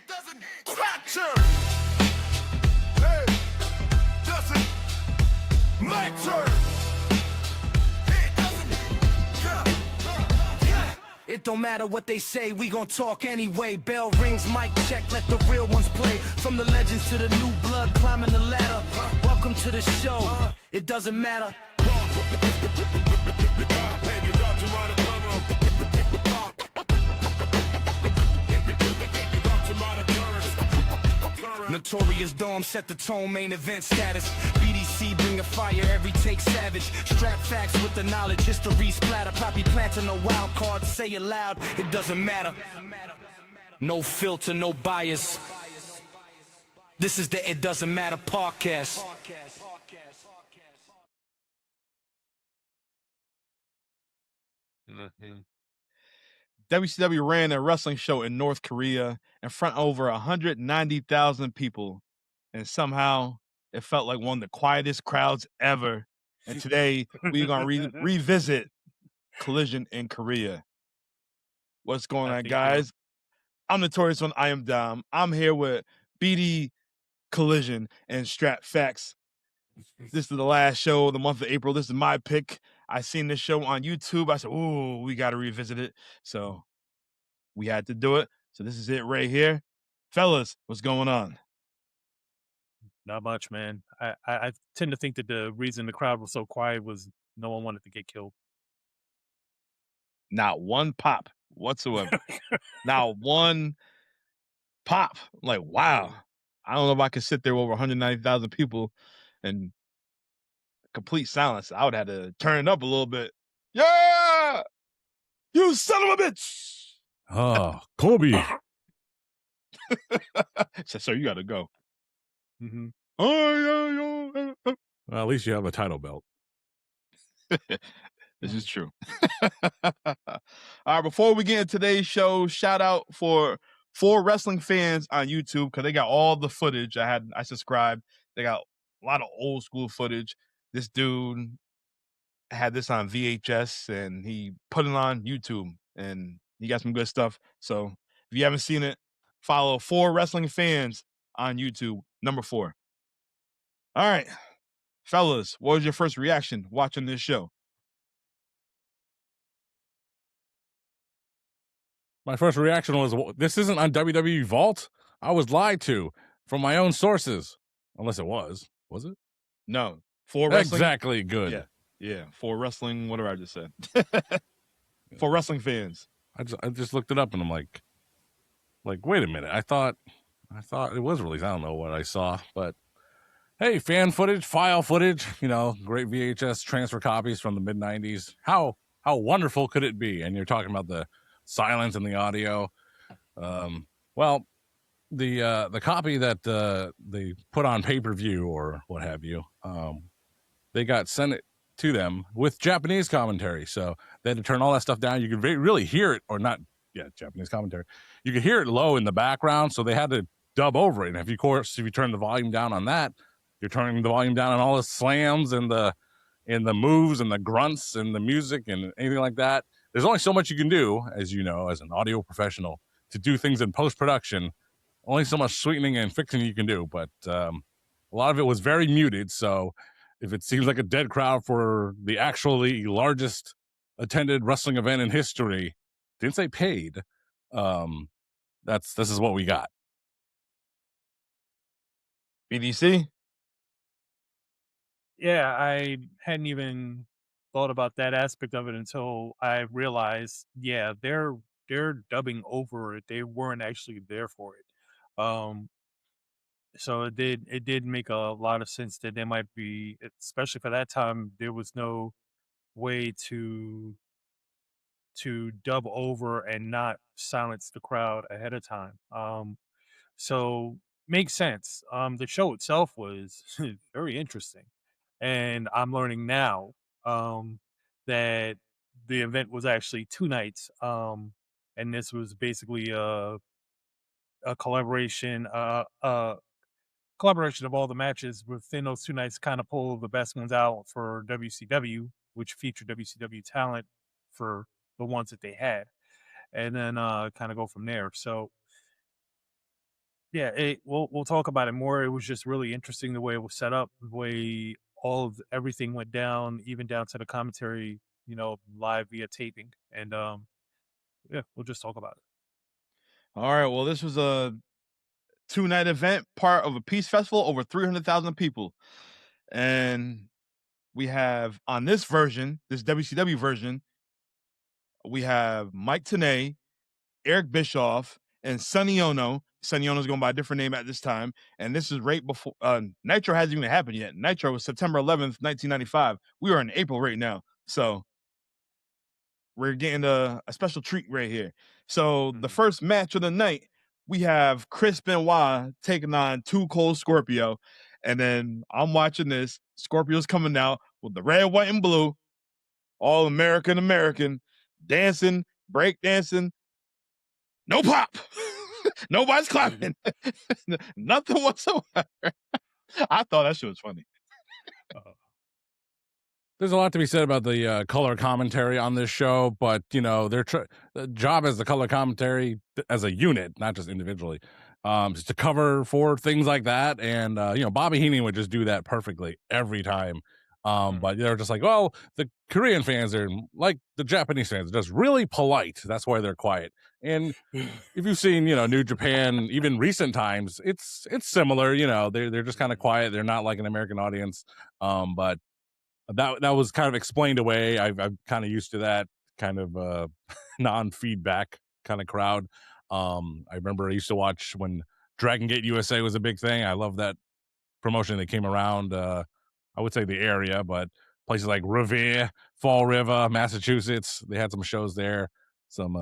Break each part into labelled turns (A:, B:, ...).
A: doesn't fracture. Hey, doesn't matter.
B: It don't matter what they say, we gon' talk anyway. Bell rings, mic check, let the real ones play. From the legends to the new blood climbing the ladder. Welcome to the show, it doesn't matter. Notorious Dome set the tone, main event status. BDC bring a fire, every take savage. Strap facts with the knowledge, history splatter. Poppy planting no wild cards, say it loud, it doesn't matter. No filter, no bias. This is the It Doesn't Matter podcast.
C: WCW ran a wrestling show in North Korea in front of over 190,000 people, and somehow it felt like one of the quietest crowds ever. And today we're going to revisit Collision in Korea. What's going on, guys? I'm Notorious One. I am Dom. I'm here with BD Collision and Strap Facts. This is the last show of the month of April. This is my pick. I seen this show on YouTube. I said, "Ooh, we got to revisit it." So we had to do it. So this is it right here. Fellas, what's going on?
D: Not much, man. I tend to think that the reason the crowd was so quiet was no one wanted to get killed.
C: Not one pop whatsoever. Not one pop. I'm like, wow. I don't know if I could sit there with over 190,000 people and complete silence. I would have to turn it up a little bit. Yeah! You son of a bitch!
E: Kobe.
C: So you got to go.
D: Mm-hmm.
C: Oh, yeah.
E: Well, at least you have a title belt.
C: This is true. All right, before we get into today's show, shout out for wrestling fans on YouTube because they got all the footage. I subscribed. They got a lot of old school footage. This dude had this on VHS and he put it on YouTube and he got some good stuff. So if you haven't seen it, follow 4 wrestling fans on YouTube, number 4. All right, fellas, what was your first reaction watching this show?
E: My first reaction was, this isn't on WWE Vault? I was lied to from my own sources. Unless it was. Was it?
C: No. 4 wrestling.
E: Exactly. Good.
C: Yeah. 4 wrestling, whatever I just said. 4 wrestling fans.
E: I just looked it up and I'm like, wait a minute. I thought it was released. I don't know what I saw, but hey, fan footage, file footage, great VHS transfer copies from the mid 90s. How wonderful could it be? And you're talking about the silence in the audio. Well, the copy that they put on pay-per-view or what have you, they got sent it to them with Japanese commentary. So they had to turn all that stuff down. You could really hear it, or not, Japanese commentary. You could hear it low in the background, so they had to dub over it. And if you turn the volume down on that, you're turning the volume down on all the slams and the moves and the grunts and the music and anything like that. There's only so much you can do, as you know, as an audio professional, to do things in post-production. Only so much sweetening and fixing you can do, but a lot of it was very muted. So if it seems like a dead crowd for the actually largest attended wrestling event in history, didn't say paid, this is what we got.
C: BDC?
D: Yeah, I hadn't even thought about that aspect of it until I realized, they're dubbing over it. They weren't actually there for it. So it did make a lot of sense that there might be, especially for that time, there was no way to dub over and not silence the crowd ahead of time. So makes sense. The show itself was very interesting, and I'm learning now that the event was actually 2 nights, and this was basically a collaboration of all the matches within those 2 nights, kind of pull the best ones out for WCW, which featured WCW talent for the ones that they had, and then kind of go from there. So Yeah, we'll talk about it more. It was just really interesting the way it was set up, the way everything went down, even down to the commentary, live via taping. And yeah, we'll just talk about it.
C: All right. Well, this was a 2-night event, part of a peace festival, over 300,000 people. And we have on this version, this WCW version, we have Mike Tenay, Eric Bischoff, and Sonny Ono. Sonny Ono's going by a different name at this time. And this is right before Nitro hasn't even happened yet. Nitro was September 11th, 1995. We are in April right now. So we're getting a special treat right here. So the first match of the night, we have Chris Benoit taking on Cold Scorpio. And then I'm watching this. Scorpio's coming out with the red, white, and blue, all American, dancing, break dancing. No pop. Nobody's clapping. Nothing whatsoever. I thought that shit was funny.
E: There's a lot to be said about the color commentary on this show, but their job as the color commentary as a unit, not just individually, is to cover for things like that. And Bobby Heenan would just do that perfectly every time. But they're just like, well, the Korean fans are like the Japanese fans, just really polite. That's why they're quiet. And if you've seen, New Japan, even recent times, it's similar. They're just kind of quiet. They're not like an American audience. But that was kind of explained away. I'm kind of used to that kind of non-feedback kind of crowd. I remember I used to watch when Dragon Gate USA was a big thing. I love that promotion that came around. I would say the area, but places like Revere, Fall River, Massachusetts, they had some shows there. Some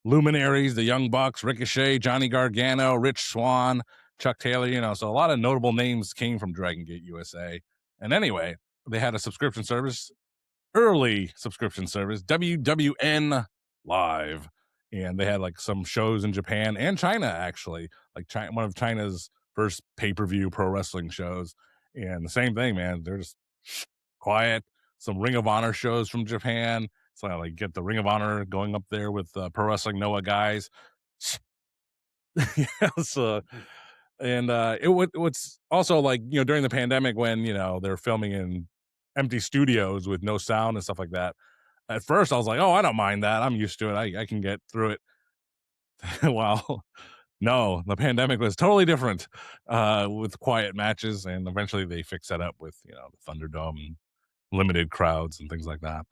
E: luminaries, the Young Bucks, Ricochet, Johnny Gargano, Rich Swann, Chuck Taylor. So a lot of notable names came from Dragon Gate USA. And anyway, they had a subscription service, early subscription service, WWN Live. And they had like some shows in Japan and China, actually, like one of China's first pay-per-view pro wrestling shows. And the same thing, man. They're just quiet. Some Ring of Honor shows from Japan. So I like get the Ring of Honor going up there with Pro Wrestling Noah guys. Yes. And what's also like, during the pandemic when, they're filming in empty studios with no sound and stuff like that. At first I was like, oh, I don't mind that. I'm used to it. I can get through it. Well, no, the pandemic was totally different with quiet matches. And eventually they fixed that up with, the Thunderdome and limited crowds and things like that.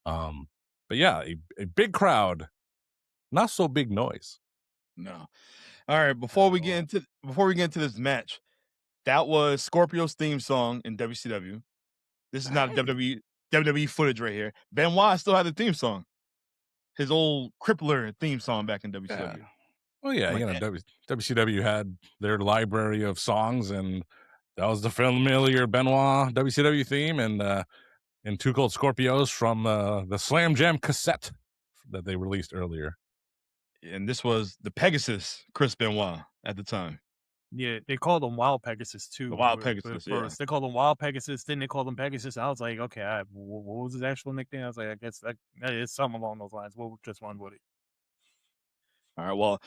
E: But yeah, a big crowd, not so big noise.
C: No. All right, before we get into this match, that was Scorpio's theme song in WCW. This is not WWE footage right here. Benoit still had the theme song. His old Crippler theme song back in WCW.
E: Yeah. Well, yeah, WCW had their library of songs, and that was the familiar Benoit WCW theme, and Cold Scorpios from the Slam Jam cassette that they released earlier.
C: And this was the Pegasus Chris Benoit at the time.
D: Yeah, they called them Wild Pegasus too.
C: The Wild Pegasus, yeah.
D: They called them Wild Pegasus, then they called them Pegasus. I was like, okay, what was his actual nickname? I was like, I guess that is something along those lines. We'll just run with it.
C: All right, well,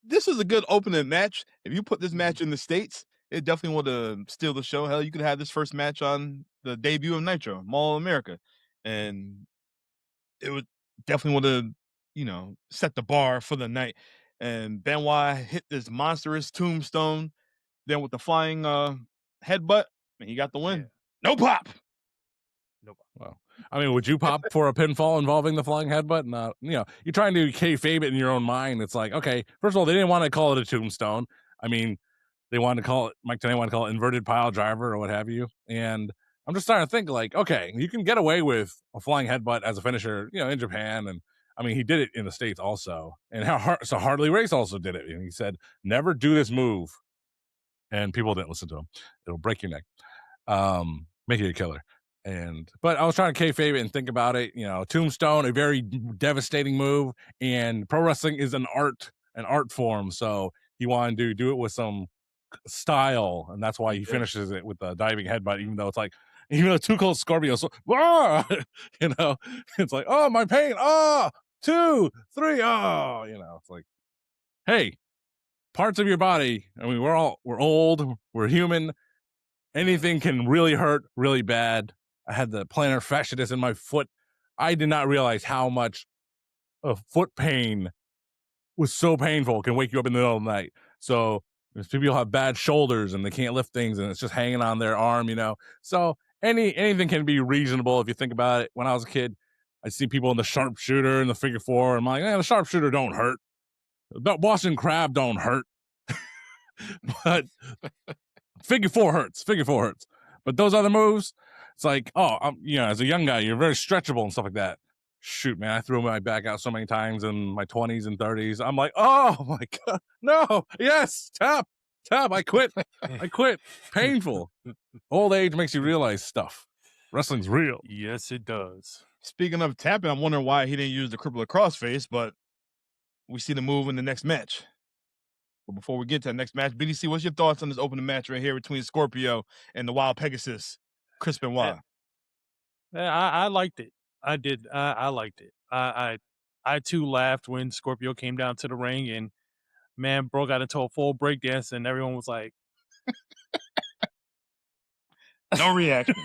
C: this was a good opening match. If you put this match in the States, it definitely would have steal the show. Hell, you could have this first match on the debut of Nitro, Mall of America. And it would definitely would have, set the bar for the night. And Benoit hit this monstrous tombstone, then with the flying headbutt, and he got the win. Yeah. No pop.
E: Well, I mean, would you pop for a pinfall involving the flying headbutt? Not, you're trying to kayfabe it in your own mind. It's like, okay, first of all, they didn't want to call it a tombstone. I mean, they wanted to call it, Mike Tenay wanted to call it inverted pile driver or what have you. And I'm just trying to think like, okay, you can get away with a flying headbutt as a finisher, in Japan. And I mean, he did it in the States also. And so Harley Race also did it. And he said, never do this move. And people didn't listen to him. It'll break your neck. Make you a killer. But I was trying to kayfabe it and think about it. Tombstone, a very devastating move, and pro wrestling is an art form. So he wanted to do it with some style, and that's why he finishes it with a diving headbutt. Even though it's like, Cold Scorpio, so it's like, oh, my pain, 2, 3, it's like, hey, parts of your body. I mean, we're old, we're human. Anything can really hurt really bad. I had the plantar fasciitis in my foot. I did not realize how much a foot pain was so painful. It can wake you up in the middle of the night. So there's people who have bad shoulders and they can't lift things and it's just hanging on their arm, you know. So anything can be reasonable if you think about it. When I was a kid, I see people in the sharpshooter and the figure four, and I'm like, the sharpshooter don't hurt. The Boston Crab don't hurt. But figure four hurts. But those other moves, it's like, as a young guy, you're very stretchable and stuff like that. Shoot, man, I threw my back out so many times in my 20s and 30s. I'm like, oh my God, no, yes, tap, I quit. Painful. Old age makes you realize stuff. Wrestling's real.
D: Yes, it does.
C: Speaking of tapping, I'm wondering why he didn't use the crippler crossface, but we see the move in the next match. But before we get to the next match, BDC, what's your thoughts on this opening match right here between Scorpio and the Wild Pegasus, Chris Benoit?
D: I liked it. I did. I liked it. I too laughed when Scorpio came down to the ring, and man, bro got into a full breakdance, and everyone was like,
C: No reaction.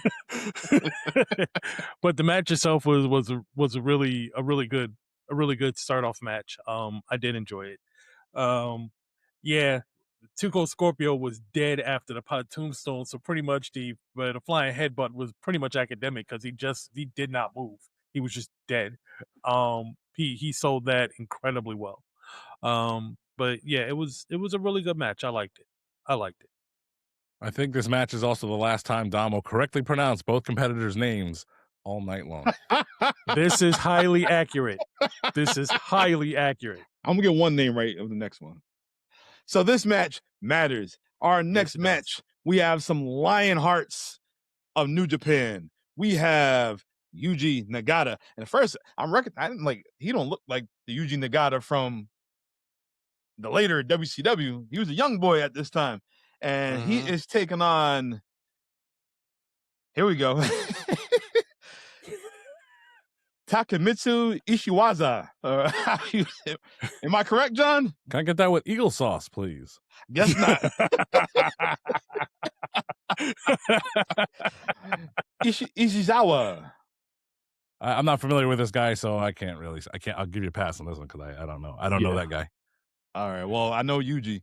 D: But the match itself was a really good start off match. I did enjoy it. Yeah, Cold Scorpio was dead after the pot tombstone, so pretty much the flying headbutt was pretty much academic because he did not move. He was just dead. He sold that incredibly well. But yeah, it was a really good match. I liked it.
E: I think this match is also the last time Dom will correctly pronounce both competitors' names all night long.
D: This is highly accurate.
C: I'm gonna get one name right of the next one. So this match matters. Our next match, we have some Lion Hearts of New Japan. We have Yuji Nagata. And at first, he don't look like the Yuji Nagata from the later WCW. He was a young boy at this time. And he is taking on, here we go, Takemitsu Ishiwaza. Am I correct, John?
E: Can I get that with eagle sauce, please?
C: Guess not. Ishizawa.
E: I'm not familiar with this guy, so I can't. I'll give you a pass on this one because I don't know. I don't know that guy.
C: All right. Well, I know Yuji.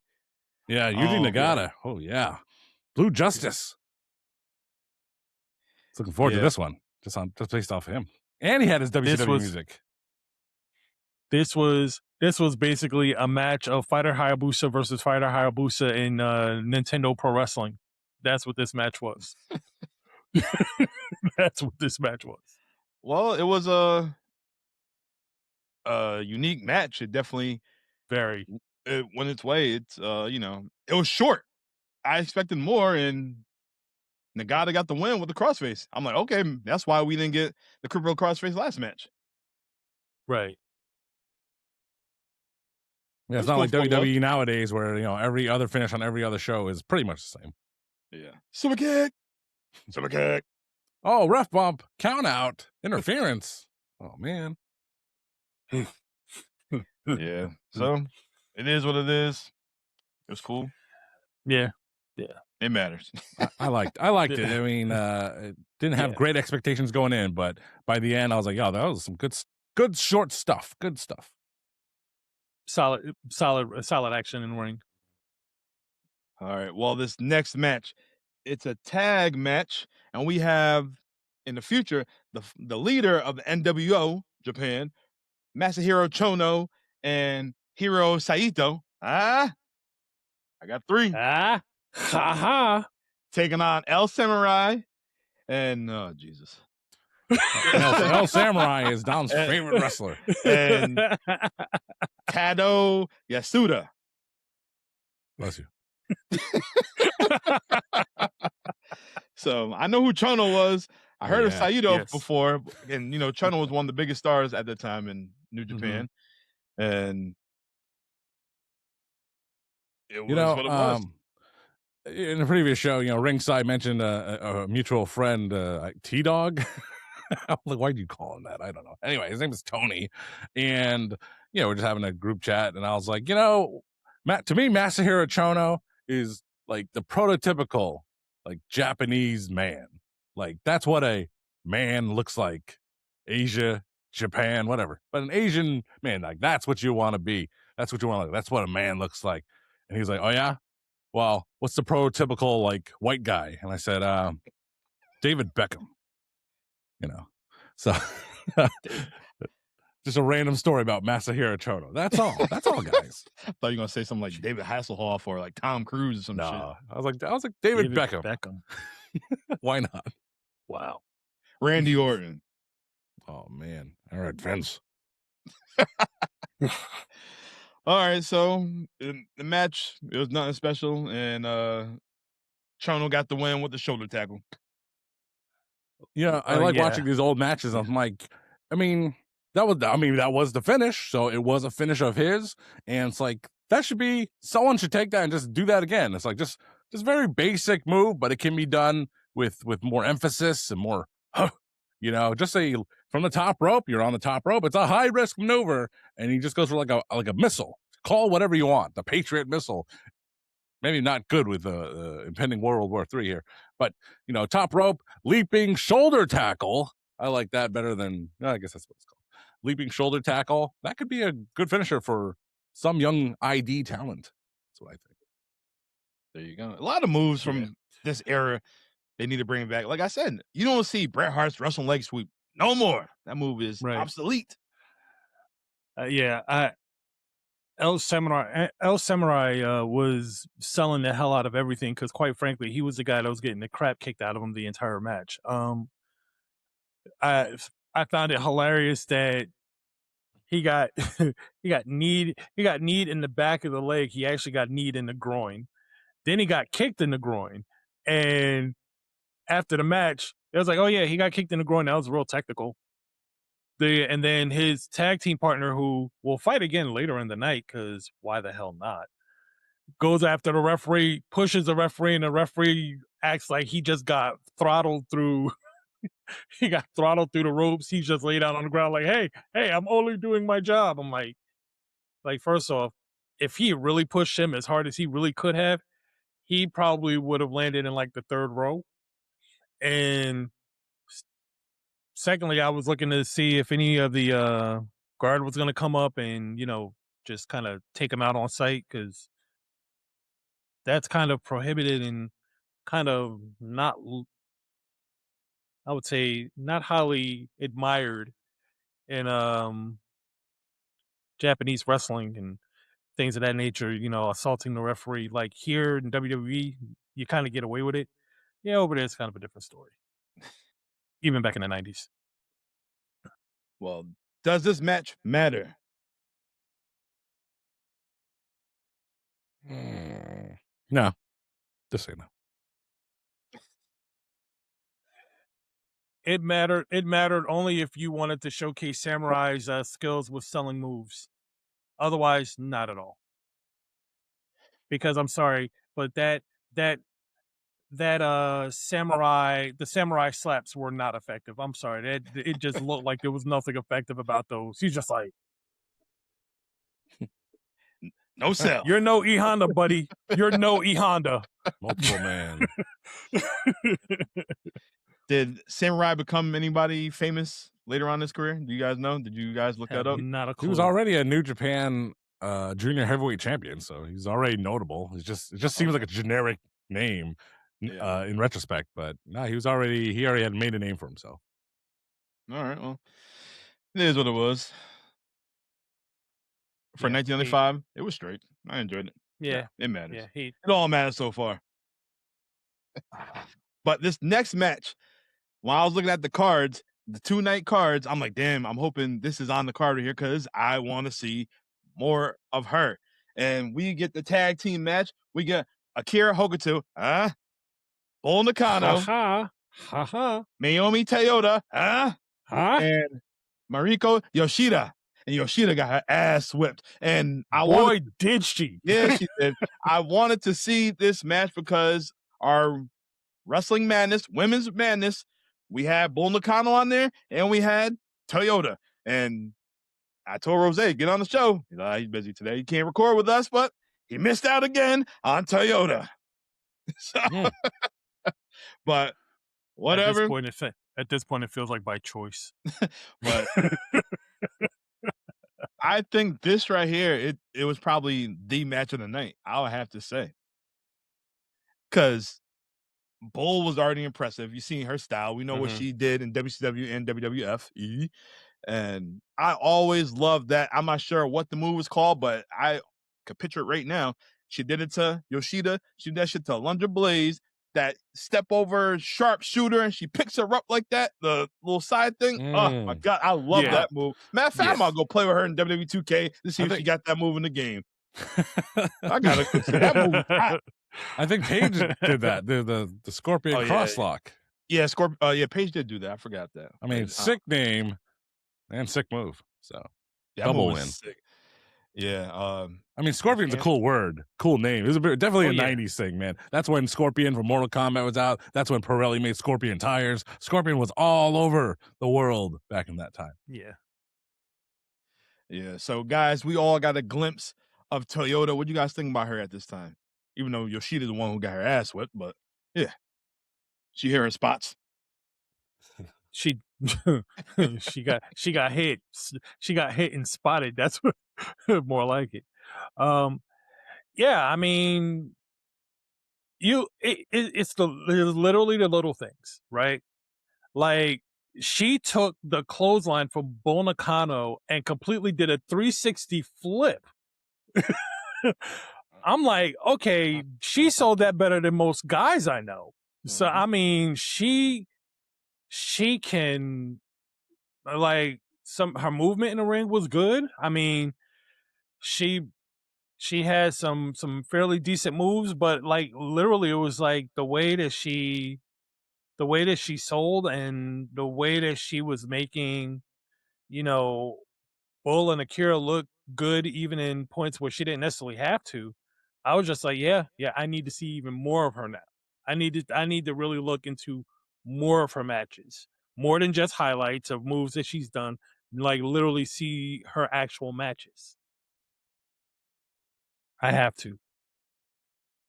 E: Yeah, Yuji Nagata. Yeah. Oh yeah, Blue Justice. Looking forward to this one. Just based off of him, and he had his WCW music.
D: This was basically a match of Fighter Hayabusa versus Fighter Hayabusa in Nintendo Pro Wrestling. That's what this match was.
C: Well, it was a unique match. It definitely it went its way. It's it was short. I expected more, and Nagata got the win with the crossface. I'm like, okay, that's why we didn't get the crippler crossface last match.
D: Right.
E: Yeah, it's not like WWE nowadays where every other finish on every other show is pretty much the same.
C: Yeah. Super kick.
E: Oh, ref bump, count out, interference. Oh man.
C: Yeah. So it is what it is. It was cool.
D: Yeah.
C: It matters.
E: I liked it. I mean, it didn't have great expectations going in, but by the end, I was like, "Yo, that was some good short stuff. Good stuff.
D: Solid action in the ring."
C: All right. Well, this next match, it's a tag match, and we have in the future the leader of the NWO Japan, Masahiro Chono and Hiro Saito. I got 3. Taking on El Samurai and Jesus.
E: El Samurai is Dom's favorite wrestler.
C: And Tado Yasuda.
E: Bless you.
C: So I know who Chono was. I heard of Saito before, and Chono was one of the biggest stars at the time in New Japan, and it was what it was.
E: In the previous show, Ringside mentioned a mutual friend, T-Dog. I'm like, why do you call him that? I don't know. Anyway, his name is Tony, and we're just having a group chat, and I was like, To me, Masahiro Chono is like the prototypical like Japanese man. Like that's what a man looks like. Asia, Japan, whatever. But an Asian man, like that's what you want to be. That's what you want. That's what a man looks like. And he's like, oh yeah, well, what's the prototypical like white guy? And I said, David Beckham. You know, so just a random story about Masahiro Chono. That's all. That's all, guys.
C: I thought you were gonna say something like David Hasselhoff or like Tom Cruise or some shit.
E: No, I was like David Beckham. Why not?
D: Wow.
C: Randy Orton.
E: Oh man. All right, Vince.
C: All right, so the match, it was nothing special, and Chono got the win with the shoulder tackle.
E: Yeah, I like watching these old matches. I'm like, I mean, that was the finish, so it was a finish of his, and it's like someone should take that and just do that again. It's like just very basic move, but it can be done with more emphasis and more, just say from the top rope, you're on the top rope. It's a high risk maneuver, and he just goes for like a missile. Call whatever you want, the Patriot missile. Maybe not good with the impending World War III here, but top rope, leaping shoulder tackle. I like that better than, I guess that's what it's called. Leaping shoulder tackle. That could be a good finisher for some young ID talent. That's what I think.
C: There you go. A lot of moves from this era they need to bring back. Like I said, you don't see Bret Hart's wrestling leg sweep no more. That move is obsolete.
D: El Samurai was selling the hell out of everything because, quite frankly, he was the guy that was getting the crap kicked out of him the entire match. I found it hilarious that he got he got kneed in the back of the leg. He actually got kneed in the groin. Then he got kicked in the groin, and after the match, it was like, oh yeah, he got kicked in the groin. That was real technical. And then his tag team partner, who will fight again later in the night, because why the hell not, goes after the referee, pushes the referee, and the referee acts like he just got throttled through. He got throttled through the ropes. He's just laid out on the ground like, hey, I'm only doing my job. I'm like, first off, if he really pushed him as hard as he really could have, he probably would have landed in like the third row. And secondly, I was looking to see if any of the guard was going to come up and, just kind of take him out on sight, because that's kind of prohibited and kind of not, I would say, not highly admired in Japanese wrestling and things of that nature, assaulting the referee. Like here in WWE, you kind of get away with it. Yeah, over there, it's kind of a different story. Even back in the 90s.
C: Well, does this match matter?
E: No. Just say no.
D: It mattered only if you wanted to showcase Samurai's skills with selling moves. Otherwise, not at all. Because I'm sorry, but the samurai slaps were not effective. I'm sorry. It just looked like there was nothing effective about those. He's just like,
C: no sell.
D: You're no E Honda, buddy. You're no E Honda.
E: Multiple man.
C: Did Samurai become anybody famous later on in his career? Do you guys know? Did you guys look that up?
D: Not a clue.
E: He was already a New Japan junior heavyweight champion, so he's already notable. It just seems like a generic name in retrospect, but no, he already had made a name for himself.
C: All right, well, it is what it was. For 1995, it was straight. I enjoyed it.
D: Yeah,
C: it matters.
D: Yeah,
C: it all matters so far. But this next match, while I was looking at the cards, the 2-night cards, I'm like, damn, I'm hoping this is on the card here because I want to see more of her. And we get the tag team match. We get Akira Hokuto, Bull Nakano, Naomi Toyota, and Mariko Yoshida. And Yoshida got her ass whipped. And
D: did she?
C: Yeah, she did. I wanted to see this match because our Wrestling Madness, Women's Madness, we had Bull Nakano on there, and we had Toyota. And I told Rose, get on the show. He's busy today. He can't record with us, but he missed out again on Toyota. So, but whatever.
D: At this point, it feels like by choice.
C: But I think this right here, it was probably the match of the night. I'll have to say, because Bull was already impressive. You seen her style. We know what she did in WCW and WWF. And I always loved that. I'm not sure what the move was called, but I could picture it right now. She did it to Yoshida. She did that shit to Alundra Blaze. That step over sharpshooter, and she picks her up like that. The little side thing. Oh my god, I love that move. Matter of fact, I'm gonna go play with her in WWE 2K to see if she got that move in the game. I gotta see that move.
E: I think Paige did that. The Scorpion crosslock.
C: Yeah, Scorpion. Yeah, Paige did do that. I forgot that.
E: I mean, sick name and sick move. So
C: double win. Sick. Yeah.
E: I mean, Scorpion's a cool word, cool name. It was definitely a 90s thing, man. That's when Scorpion from Mortal Kombat was out. That's when Pirelli made Scorpion tires. Scorpion was all over the world back in that time.
D: Yeah.
C: Yeah. So, guys, we all got a glimpse of Toyota. What do you guys think about her at this time? Even though Yoshida's the one who got her ass whipped, but yeah. She hit her spots.
D: She got hit. She got hit and spotted. That's what more like it. Yeah, I mean, it's literally the little things, right? Like she took the clothesline from Bull Nakano and completely did a 360 flip. I'm like, okay, she sold that better than most guys I know. So I mean, she can, like, her movement in the ring was good. I mean, she had some fairly decent moves, but like literally it was like the way that she sold and the way that she was making, you know, Bull and Akira look good even in points where she didn't necessarily have to. I was just like, yeah, I need to see even more of her now. I need to really look into more of her matches, more than just highlights of moves that she's done, like literally see her actual matches. I have to.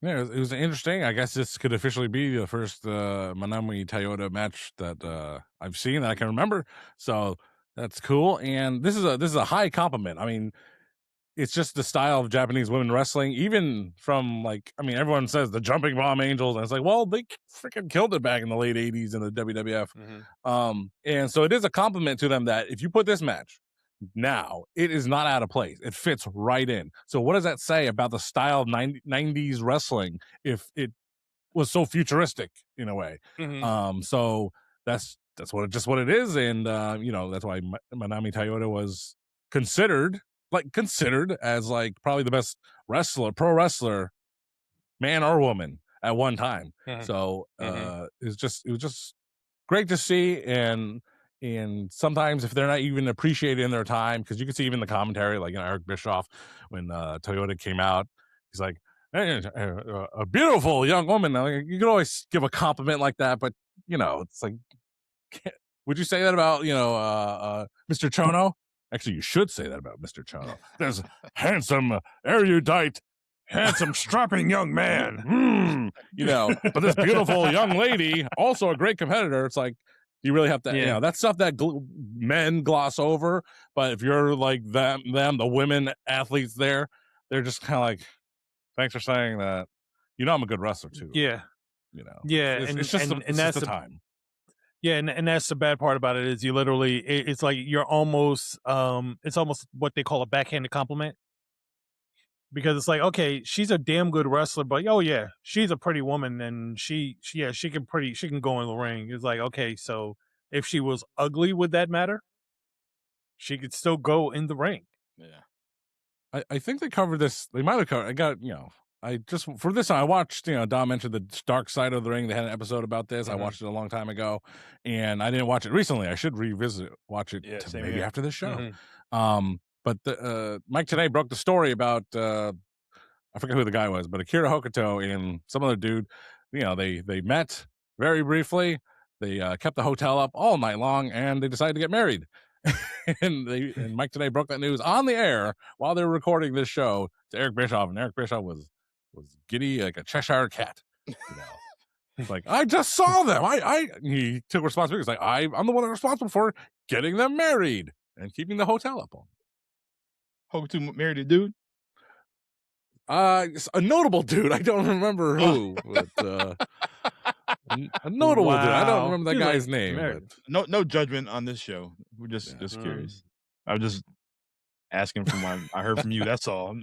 E: Yeah, it was interesting. I guess this could officially be the first Manami Toyota match that I've seen that I can remember. So that's cool. And this is a high compliment. I mean, it's just the style of Japanese women wrestling, even from, like, I mean, everyone says the Jumping Bomb Angels, and it's like, well, they freaking killed it back in the late 80s in the WWF. And so it is a compliment to them that if you put this match now, it is not out of place. It fits right in. So what does that say about the style of 90s wrestling if it was so futuristic in a way? So that's what it is. And, you know, that's why Manami Toyota was considered as like probably the best pro wrestler, man or woman, at one time. So it was just great to see. And sometimes if they're not even appreciated in their time, because you can see even the commentary, like, you know, Eric Bischoff, when Toyota came out, he's like, hey, a beautiful young woman. You can always give a compliment like that, but, you know, it's like, would you say that about, you know, Mr. Chono? Actually, you should say that about Mr. Chono. There's handsome, erudite, handsome, strapping young man. You know, but this beautiful young lady, also a great competitor. It's like, you really have to, you know, that's stuff that men gloss over. But if you're like them, the women athletes there, they're just kind of like, thanks for saying that. You know, I'm a good wrestler too.
D: Yeah.
E: You know,
D: it's just
E: the time.
D: Yeah, and that's the bad part about it is you literally, it's like you're almost, it's almost what they call a backhanded compliment. Because it's like, okay, she's a damn good wrestler, but oh yeah, she's a pretty woman and she can go in the ring. It's like, okay, so if she was ugly, would that matter? She could still go in the ring.
C: Yeah.
E: I think they covered this. They might have covered. I got, you know, I just, for this, I watched, you know, Dom mentioned the Dark Side of the Ring. They had an episode about this. I watched it a long time ago, and I didn't watch it recently. I should watch it maybe after this show. But Mike today broke the story about, I forget who the guy was, but Akira Hokuto and some other dude, you know, they met very briefly. They kept the hotel up all night long, and they decided to get married. and Mike today broke that news on the air while they were recording this show to Eric Bischoff, and Eric Bischoff was giddy like a Cheshire cat. You know, he's like, I just saw them. He took responsibility. He's like, I'm the one responsible for getting them married and keeping the hotel up on.
C: Hokuto married a dude.
E: A notable dude. I don't remember who, but a notable dude. I don't remember that guy's name. But
C: No judgment on this show. We're just curious. I was just asking for I heard from you. That's all.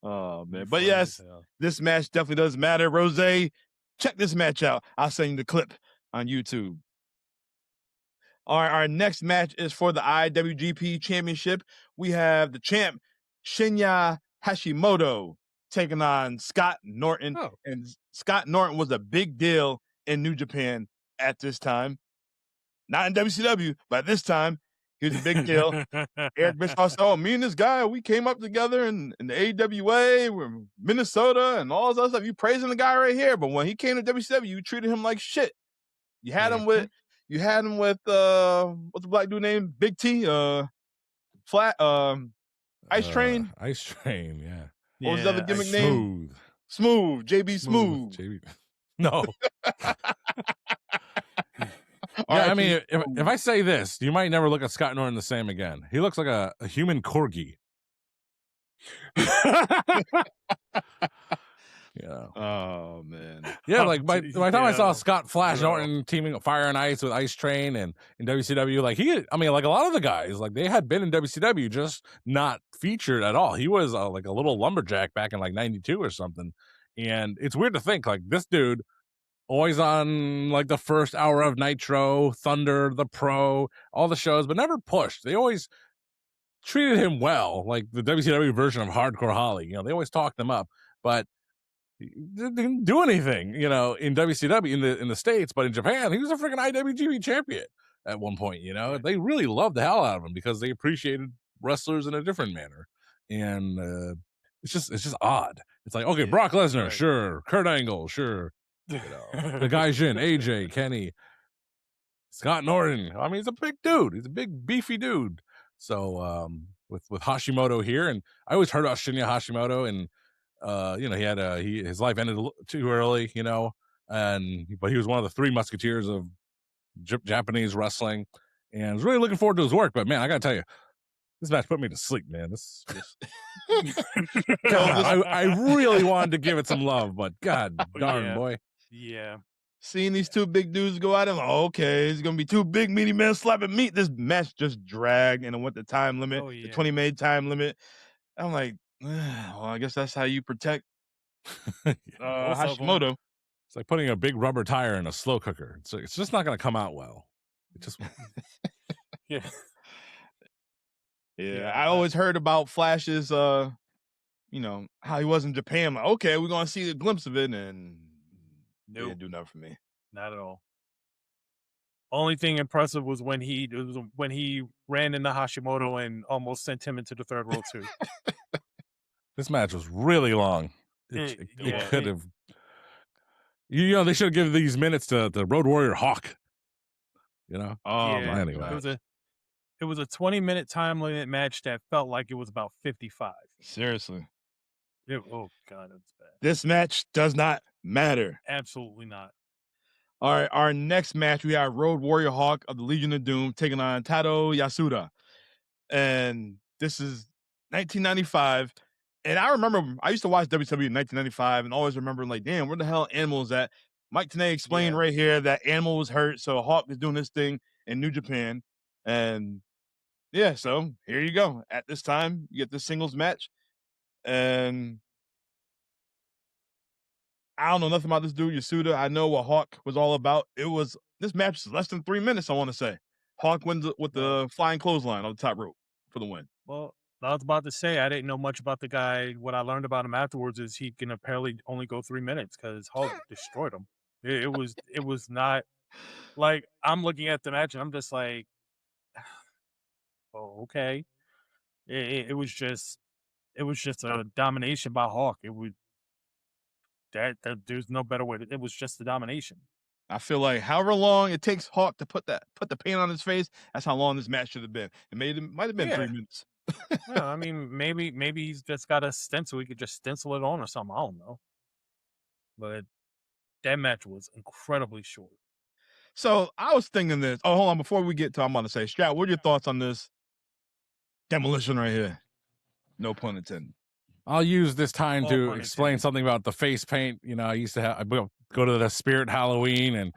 C: Oh man, but yes, this match definitely does matter. Rose, check this match out. I'll send you the clip on YouTube. All right, our next match is for the IWGP Championship. We have the champ Shinya Hashimoto taking on Scott Norton, and Scott Norton was a big deal in New Japan at this time. Not in WCW, but at this time, he was a big deal. Eric Bischoff said, me and this guy, we came up together in the AWA, we're Minnesota, and all this other stuff. You praising the guy right here, but when he came to WCW, you treated him like shit. You had him with what's the black dude name? Big T, Ice Train.
E: Ice Train, yeah.
C: What was the other gimmick name? Smooth. JB Smooth.
E: No. Yeah, I mean, if I say this, you might never look at Scott Norton the same again. He looks like a human corgi. Yeah.
C: Oh man.
E: Yeah, like by the time I saw Scott Flash Norton teaming up Fire and Ice with Ice Train and in WCW, like like a lot of the guys, like they had been in WCW, just not featured at all. He was like a little lumberjack back in like '92 or something. And it's weird to think like this dude always on like the first hour of Nitro, Thunder, The Pro, all the shows, but never pushed. They always treated him well, like the WCW version of Hardcore Holly. They always talked him up, but he didn't do anything, in WCW in the States, but in Japan, he was a freaking IWGP champion at one point. They really loved the hell out of him because they appreciated wrestlers in a different manner, and it's just odd. It's like, okay, Brock Lesnar, sure, Kurt Angle, sure. The guy Jin, AJ, Kenny, Scott Norton. I mean, he's a big dude. He's a big, beefy dude. So with Hashimoto here, and I always heard about Shinya Hashimoto, and he had his life ended too early, but he was one of the three musketeers of Japanese wrestling, and I was really looking forward to his work. But man, I gotta tell you, this match put me to sleep, man. God, I really wanted to give it some love, but God darn, boy.
D: Yeah.
C: Seeing these two big dudes go at him, okay, it's gonna be two big meaty men slapping meat. This match just dragged, and it went the time limit, the 20-minute time limit. I'm like, well, I guess that's how you protect Hashimoto.
E: It's like putting a big rubber tire in a slow cooker. It's just not gonna come out well. It just
C: Yeah. I always heard about Flash's how he was in Japan. Like, okay, we're gonna see a glimpse of it, and it didn't do nothing for me.
D: Not at all. Only thing impressive was when he ran into Hashimoto and almost sent him into the third world too.
E: This match was really long. It could have. They should have given these minutes to the Road Warrior Hawk.
C: Anyway.
D: It was a 20-minute time limit match that felt like it was about 55.
C: Seriously.
D: Oh God, that's bad.
C: This match does not matter.
D: Absolutely not.
C: All right, our next match, we have Road Warrior Hawk of the Legion of Doom taking on Tado Yasuda. And this is 1995. And I remember, I used to watch WWE in 1995 and always remember, like, damn, where the hell Animal is at? Mike Tenay explained right here that Animal was hurt, so Hawk is doing this thing in New Japan. And yeah, so here you go. At this time, you get the singles match. And I don't know nothing about this dude, Yasuda. I know what Hawk was all about. This match is less than 3 minutes, I want to say. Hawk wins with the flying clothesline on the top rope for the win.
D: Well, I was about to say, I didn't know much about the guy. What I learned about him afterwards is he can apparently only go 3 minutes because Hawk destroyed him. It was not like, I'm looking at the match and I'm just like, oh, okay. It was just a domination by Hawk. There's no better way. It was just the domination.
C: I feel like however long it takes Hawk to put the paint on his face, that's how long this match should have been. It might have been 3
D: Yeah.
C: minutes.
D: Yeah, I mean, maybe he's just got a stencil. He could just stencil it on or something. I don't know. But that match was incredibly short.
C: So I was thinking this. Oh, hold on. Before we get to, I'm going to say, Strat, what are your thoughts on this demolition right here? No pun intended.
E: I'll use this time
D: All
E: to
D: pun
E: explain
D: intended.
E: something about the face paint. You know, I used to have, I go to the Spirit Halloween and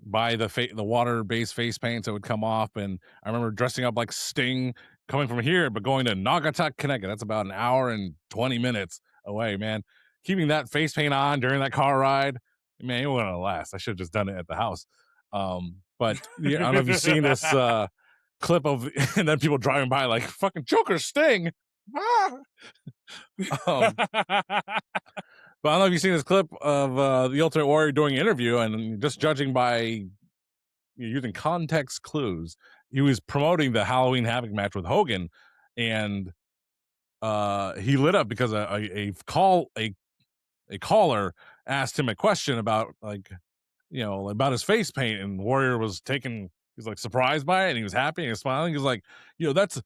E: buy the water-based face paints that would come off. And I remember dressing up like Sting coming from here, but going to Naugatuck, Connecticut. That's about an hour and 20 minutes away, man. Keeping that face paint on during that car ride, man, it wasn't gonna last. I should have just done it at the house. But yeah, I don't know if you've seen this clip of and then people driving by like fucking Joker Sting. Ah! But I don't know if you've seen this clip of the Ultimate Warrior doing an interview, and just judging by using context clues, he was promoting the Halloween Havoc match with Hogan, and he lit up because a caller asked him a question about about his face paint, and Warrior was he's like surprised by it, and he was happy and he was smiling. He's like, that's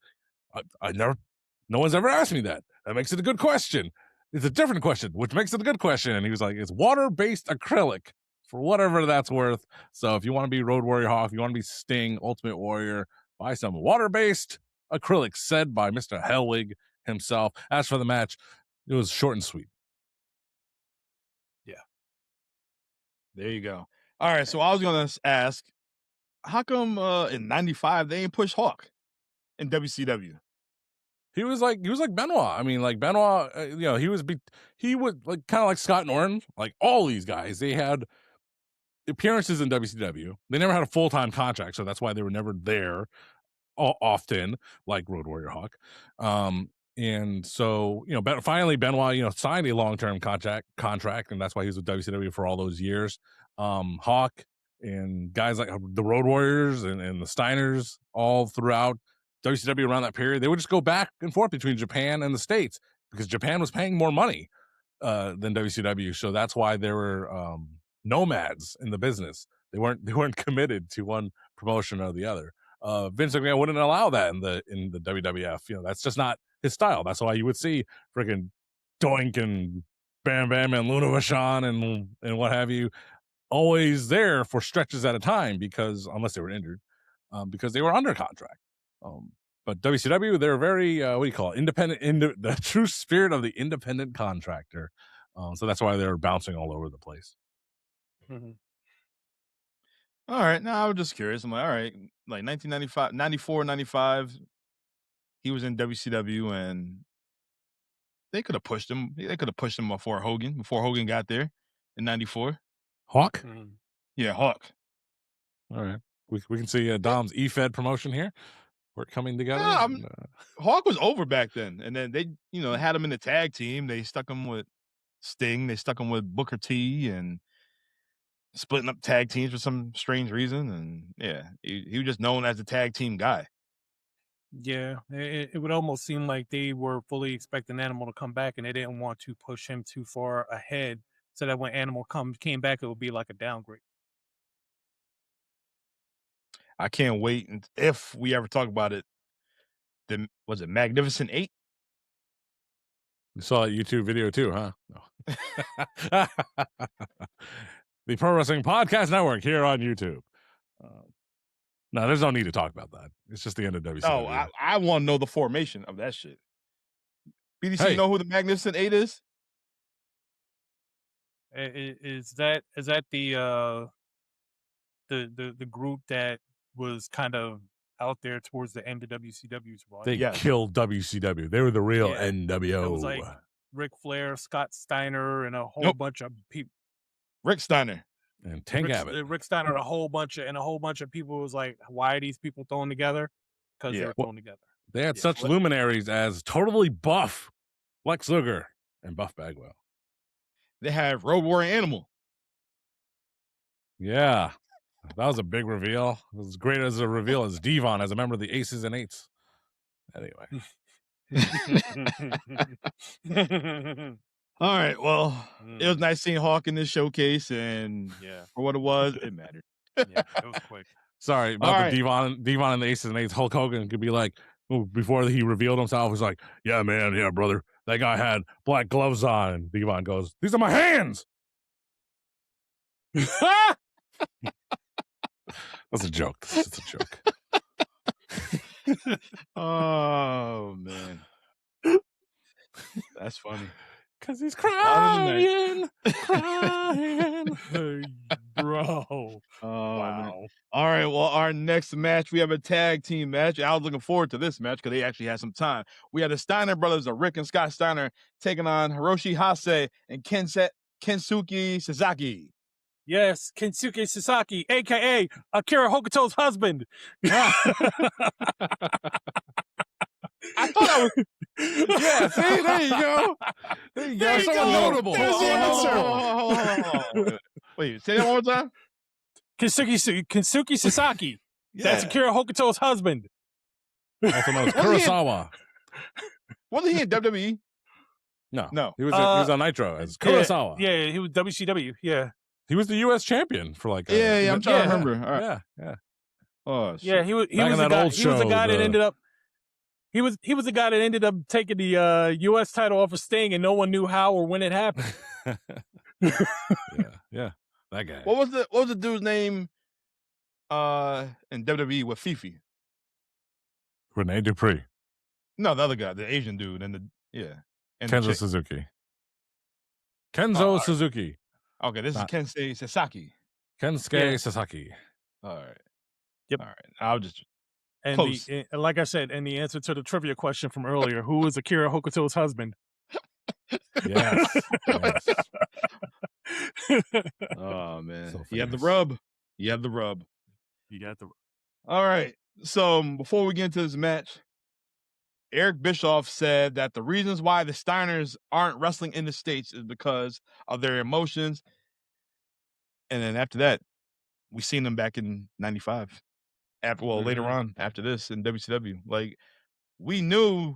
E: no one's ever asked me that. That makes it a good question. It's a different question, which makes it a good question. And he was like, it's water-based acrylic for whatever that's worth. So if you want to be Road Warrior Hawk, if you want to be Sting, Ultimate Warrior, buy some water-based acrylic, said by Mr. Hellwig himself. As for the match, it was short and sweet.
C: Yeah. There you go. All right. So I was going to ask, how come in 95 they ain't push Hawk in WCW?
E: He was like Benoit. I mean, like Benoit, he was like kind of like Scott Norton. Like all these guys, they had appearances in WCW. They never had a full-time contract, so that's why they were never there often, like Road Warrior Hawk. And so, finally Benoit, signed a long-term contract, and that's why he was with WCW for all those years. Hawk and guys like the Road Warriors and the Steiners all throughout WCW around that period, they would just go back and forth between Japan and the States because Japan was paying more money than WCW. So that's why there were nomads in the business. They weren't committed to one promotion or the other. Vince McMahon wouldn't allow that in the WWF. That's just not his style. That's why you would see freaking Doink and Bam Bam and Luna Vachon and what have you always there for stretches at a time, because unless they were injured, because they were under contract. But WCW, they're very what do you call it? Independent, the true spirit of the independent contractor. So that's why they're bouncing all over the place.
D: Mm-hmm.
C: All right. Now I was just curious. I'm like, all right, like 1995, 94, 95, he was in WCW, and they could have pushed him. They could have pushed him before Hogan got there in 94.
E: Hawk?
D: Mm-hmm.
C: Yeah, Hawk.
E: All right. We can see Dom's E-Fed promotion here. We're coming together.
C: Hawk was over back then. And then they, had him in the tag team. They stuck him with Sting. They stuck him with Booker T, and splitting up tag teams for some strange reason. And yeah, he was just known as the tag team guy.
D: Yeah, it would almost seem like they were fully expecting Animal to come back, and they didn't want to push him too far ahead, so that when Animal came back, it would be like a downgrade.
C: I can't wait. And if we ever talk about it, was it Magnificent 8?
E: You saw that YouTube video too, huh? No. The Pro Wrestling Podcast Network here on YouTube. No, there's no need to talk about that. It's just the end of WCW.
C: Oh, I want to know the formation of that shit. BDC, know who the Magnificent 8 is?
D: Is that the group that was kind of out there towards the end of WCW's run?
E: They killed WCW. They were the real NWO.
D: It was like Ric Flair, Scott Steiner, and a whole bunch of people.
C: Rick Steiner
E: and Tank Abbott.
D: Rick Steiner and a whole bunch of people was like, why are these people thrown together? Because they were thrown together.
E: They had such luminaries as Totally Buff Lex Luger and Buff Bagwell.
C: They had Road Warrior Animal.
E: Yeah, that was a big reveal. It was as great as a reveal as Devon as a member of the Aces and Eights. Anyway.
C: All right. Well, it was nice seeing Hawk in this showcase, and
D: Yeah.
C: for what it was, it mattered.
D: Yeah, it was quick.
E: Sorry
C: All
E: about
C: right.
E: the Devon and the Aces and Eights. Hulk Hogan could be like, before he revealed himself, he's like, "Yeah, man, yeah, brother, that guy had black gloves on." And Devon goes, "These are my hands." That's a joke. That's a joke.
C: Oh man, that's funny.
E: Cause he's
C: Louder
E: crying.
D: Bro.
C: Oh,
D: Wow.
C: man. All right. Well, our next match, we have a tag team match. I was looking forward to this match because they actually had some time. We had the Steiner brothers of Rick and Scott Steiner taking on Hiroshi Hase and Kensuke Sasaki.
D: Yes, Kensuke Sasaki, aka Akira Hokuto's husband.
C: I thought I was.
E: Yeah, see, there you go. There you go. Someone notable.
C: There's the answer. Wait, say that one more time.
D: Kensuke Sasaki. That's Akira Hokuto's husband.
E: Also known as Kurosawa.
C: Wasn't he in WWE?
E: No. He was on Nitro as Kurosawa.
D: Yeah, he was WCW. Yeah.
E: He was the U.S. champion for like.
C: Yeah, I'm trying to remember. All right.
E: Yeah.
C: Oh, shit.
D: Yeah, he was the guy. He was the guy that ended up. He was the guy that ended up taking the U.S. title off of Sting, and no one knew how or when it happened.
E: Yeah, that guy.
C: What was the dude's name? In WWE with Fifi.
E: Rene Dupree.
C: No, the other guy, the Asian dude, and
E: Kenzo Suzuki. Kenzo Suzuki.
C: Okay, this is Kensuke Sasaki.
E: Kensuke Sasaki.
C: All right.
D: Yep.
C: All right. I'll just.
D: And like I said, and the answer to the trivia question from earlier, who is Akira Hokuto's husband?
E: Yes.
C: Oh man,
E: So
C: you have the
E: famous.
C: rub. You have the rub.
D: You got the.
C: All right. So before we get into this match, Eric Bischoff said that the reasons why the Steiners aren't wrestling in the States is because of their emotions. And then after that, we seen them back in '95. Later on after this in WCW, like we knew.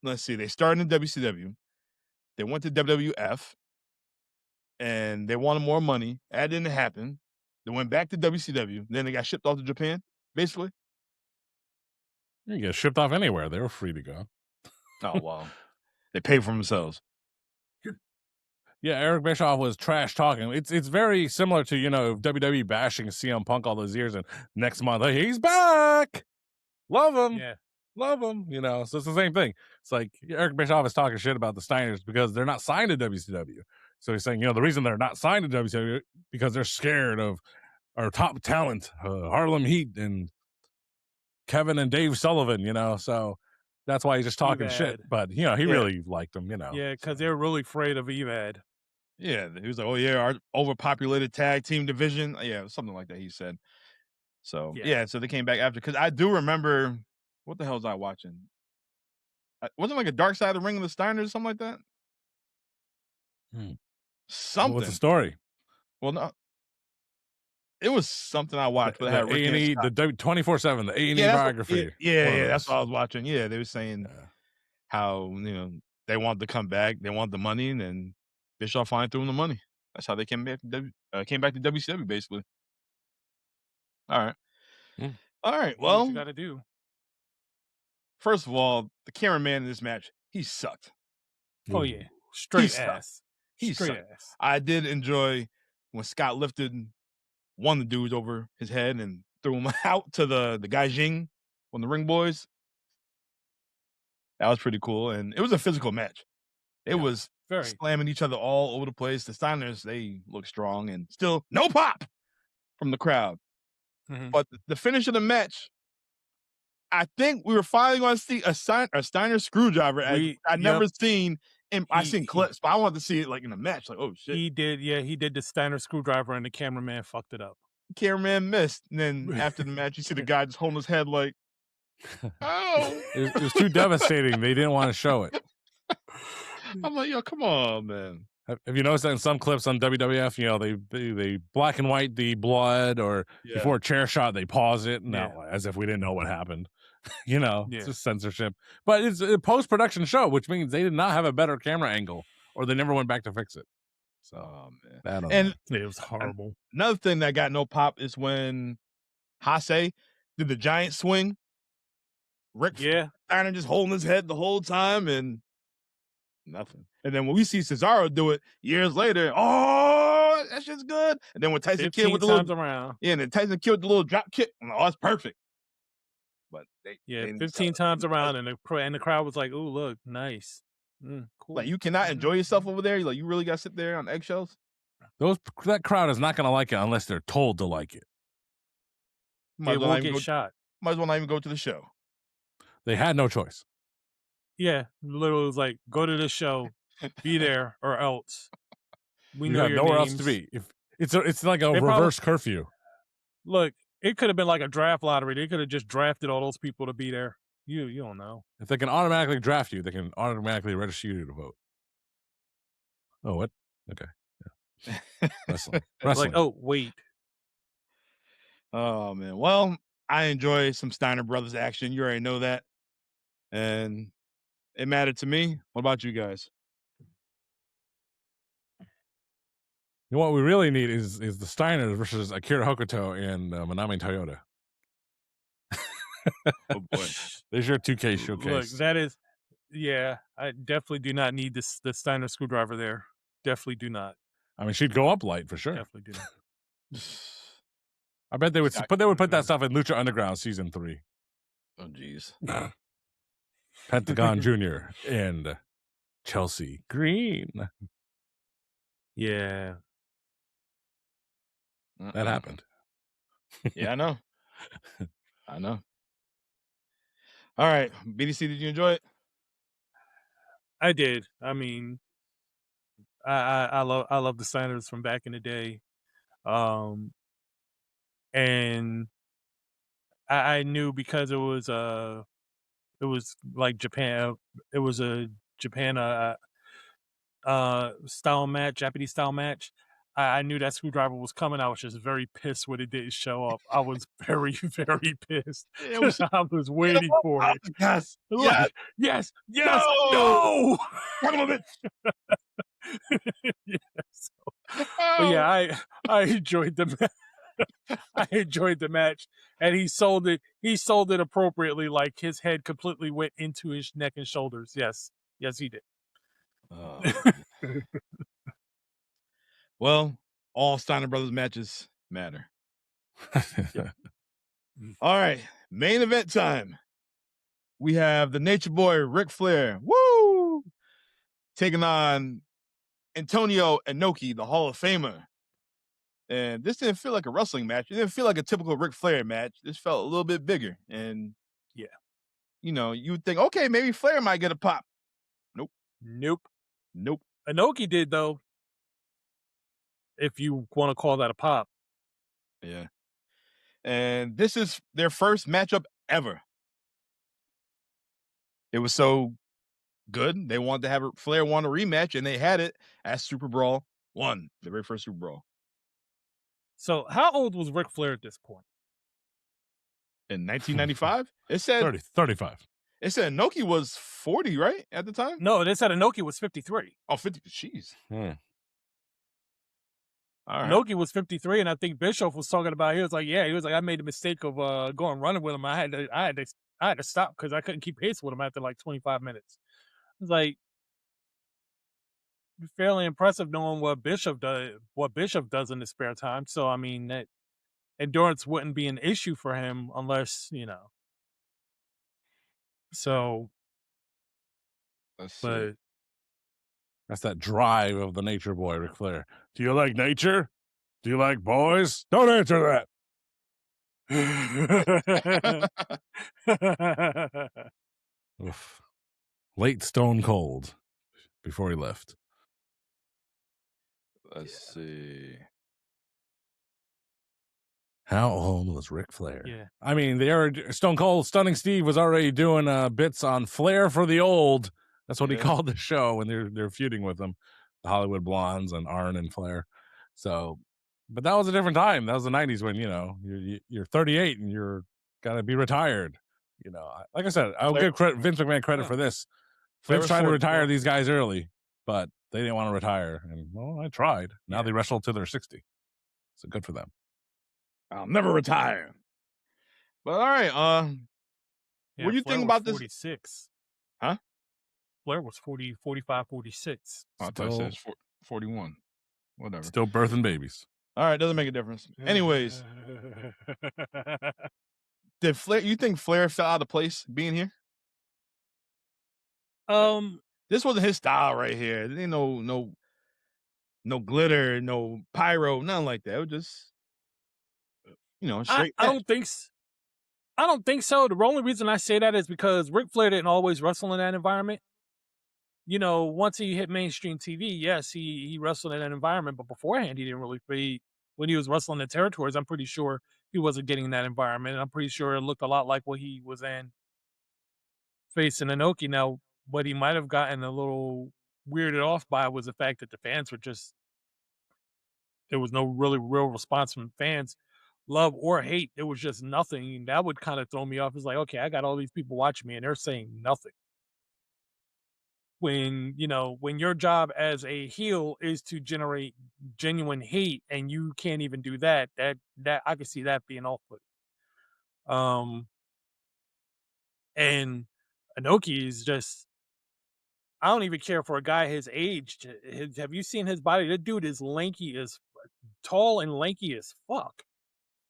C: Let's see, they started in WCW, they went to WWF, and they wanted more money. That didn't happen. They went back to WCW, then they got shipped off to Japan, basically.
E: You can get shipped off anywhere. They were free to go.
C: Oh wow, they paid for themselves.
E: Yeah, Eric Bischoff was trash talking. It's very similar to WWE bashing CM Punk all those years, and next month, hey, he's back. Love him.
D: Yeah.
E: Love him. So it's the same thing. It's like Eric Bischoff is talking shit about the Steiners because they're not signed to WCW. So he's saying, the reason they're not signed to WCW because they're scared of our top talent, Harlem Heat and Kevin and Dave Sullivan. So that's why he's just talking shit. But he really liked them.
D: Yeah, because they're really afraid of Evad.
C: Yeah, he was like, "Oh yeah, our overpopulated tag team division." Yeah, something like that. He said. So so they came back after because I do remember what the hell was I watching? Wasn't like a Dark Side of the Ring of the Steiners or something like that. Something.
E: What's the story?
C: Well, no, it was something I watched.
E: The A&E, the 24/7, the A&E biography.
C: Yeah, that's what I was watching. Yeah, they were saying how they wanted to come back, they want the money, and then Bischoff finally threw them the money. That's how they came back to WCW, basically. All right. All right. Well,
D: what you got to do.
C: First of all, the cameraman in this match, he sucked.
D: Oh yeah, straight ass.
C: He straight ass. I did enjoy when Scott lifted one of the dudes over his head and threw him out to the Gaijin on the Ring Boys. That was pretty cool, and it was a physical match. It was slamming each other all over the place. The Steiners, they look strong, and still no pop from the crowd. But the finish of the match, I think we were finally going to see a Steiner screwdriver. I'd never seen. I've seen clips, but I wanted to see it like in a match. Like, oh shit,
D: he did. Yeah, he did the Steiner screwdriver, and the cameraman fucked it up.
C: Cameraman missed, and then after the match, you see the guy just holding his head like, oh,
E: it was too devastating. They didn't want to show it.
C: I'm like, yo, come on, man.
E: Have you noticed that in some clips on WWF, they black and white the blood, or before a chair shot, they pause it as if we didn't know what happened. It's just censorship. But it's a post-production show, which means they did not have a better camera angle, or they never went back to fix it. So,
C: man.
E: I don't
C: And
E: know.
D: It was horrible.
C: Another thing that got no pop is when Hase did the giant swing. Rick Steiner just holding his head the whole time and nothing. And then when we see Cesaro do it years later, oh, that shit's good. And then when Tyson Kidd with the little
D: around.
C: Yeah, and then Tyson Kidd with the little drop kick, I'm like, oh, that's perfect. But they
D: 15 times around, and the crowd was like, "Oh, look, nice, cool."
C: Like, you cannot enjoy yourself over there. Like, you really got to sit there on eggshells.
E: That crowd is not going to like it unless they're told to like it.
D: They will get shot.
C: Might as well not even go to the show.
E: They had no choice.
D: Yeah, literally was like, go to the show, be there, or else. We
E: You
D: know
E: have
D: your
E: nowhere
D: names.
E: else to be. If it's like a reverse curfew.
D: Look, it could have been like a draft lottery. They could have just drafted all those people to be there. You don't know.
E: If they can automatically draft you, they can automatically register you to vote. Oh, what? Okay. Yeah. Wrestling.
D: Like, oh, wait.
C: Oh, man. Well, I enjoy some Steiner Brothers action. You already know that. And it mattered to me. What about you guys?
E: You know what we really need is the Steiners versus Akira Hokuto and Manami Toyota.
C: Oh, boy.
E: There's your 2K showcase.
D: Look, that is, I definitely do not need the Steiner screwdriver there. Definitely do not.
E: I mean, she'd go up light for sure.
D: Definitely do not.
E: I bet they would put that stuff in Lucha Underground season 3.
C: Oh, jeez.
E: Pentagon Jr. and Chelsea Green.
D: Yeah.
E: That happened.
C: Yeah, I know. I know. All right. BDC, did you enjoy it?
D: I did. I mean, I love the Steiners from back in the day. And I knew because it was like Japan. It was a Japan style match, Japanese style match. I knew that screwdriver was coming. I was just very pissed when it didn't show up. I was very, very pissed. I was waiting for it.
C: Yes.
D: Like, yes.
C: No. Son of a bitch.
D: Yes. But yeah, I enjoyed the I enjoyed the match, and he sold it. He sold it appropriately. Like his head completely went into his neck and shoulders. Yes, he did.
C: Well, all Steiner Brothers matches matter. All right, main event time. We have the Nature Boy Ric Flair, woo, taking on Antonio Inoki, the Hall of Famer. And this didn't feel like a wrestling match. It didn't feel like a typical Ric Flair match. This felt a little bit bigger. And you would think, okay, maybe Flair might get a pop. Nope.
D: Inoki did though. If you want to call that a pop.
C: Yeah. And this is their first matchup ever. It was so good. They wanted to have Flair want a rematch, and they had it at Super Brawl 1, the very first Super Brawl.
D: So how old was Ric Flair at this point?
C: In 1995? It said
E: 35.
C: It said Inoki was 40, right? At the time?
D: No, they said Inoki was 53.
C: Oh, 50. Jeez. All right.
D: Inoki was 53, and I think Bischoff was talking about. He was like, I made the mistake of going running with him. I had to stop because I couldn't keep pace with him after like 25 minutes. It's like fairly impressive knowing what Bischoff does in his spare time. So I mean that endurance wouldn't be an issue for him unless So,
C: Let's see.
D: but
E: That's that drive of the Nature Boy, Ric Flair. Do you like nature? Do you like boys? Don't answer that. Oof. Late Stone Cold before he left.
C: Let's see.
E: How old was Ric Flair?
D: Yeah.
E: I mean, Stone Cold Stunning Steve was already doing bits on Flair for the Old. That's what he called the show when they're feuding with him, the Hollywood Blondes and Arn and Flair. So, but that was a different time. That was the 90s when you're 38 and you're gotta be retired. You know, like I said, I'll
C: Flair-
E: give Vince McMahon credit
C: Yeah.
E: for this.
C: Flair
E: Vince
C: was
E: tried to
C: short,
E: retire
C: bro.
E: these guys early, but they didn't want to retire. And, well, I tried. Now they wrestle till they're 60. So good for them.
C: I'll never retire. But all right,
D: Yeah,
C: what do you
D: Flair
C: think
D: was
C: about this?
D: 46.
C: Huh?
D: Flair was 40, 45, 46.
C: I thought it says 41. Whatever.
E: Still birthing babies.
C: All right, doesn't make a difference. Anyways, did Flair? You think Flair fell out of place being here? This wasn't his style right here. There ain't no glitter, no pyro, nothing like that. It was just, straight.
D: I don't think I don't think so. The only reason I say that is because Ric Flair didn't always wrestle in that environment. You know, once he hit mainstream TV, yes, he wrestled in that environment, but beforehand he didn't really when he was wrestling the territories, I'm pretty sure he wasn't getting that environment. I'm pretty sure it looked a lot like what he was in facing Inoki. Now, what he might have gotten a little weirded off by was the fact that the fans were just, there was no really real response from fans, love or hate. There was just nothing. That would kind of throw me off. It's like, okay, I got all these people watching me and they're saying nothing. When, when your job as a heel is to generate genuine hate and you can't even do that I could see that being off-putting. And Inoki is just, I don't even care for a guy his age. Have you seen his body? That dude is lanky as, tall and lanky as fuck.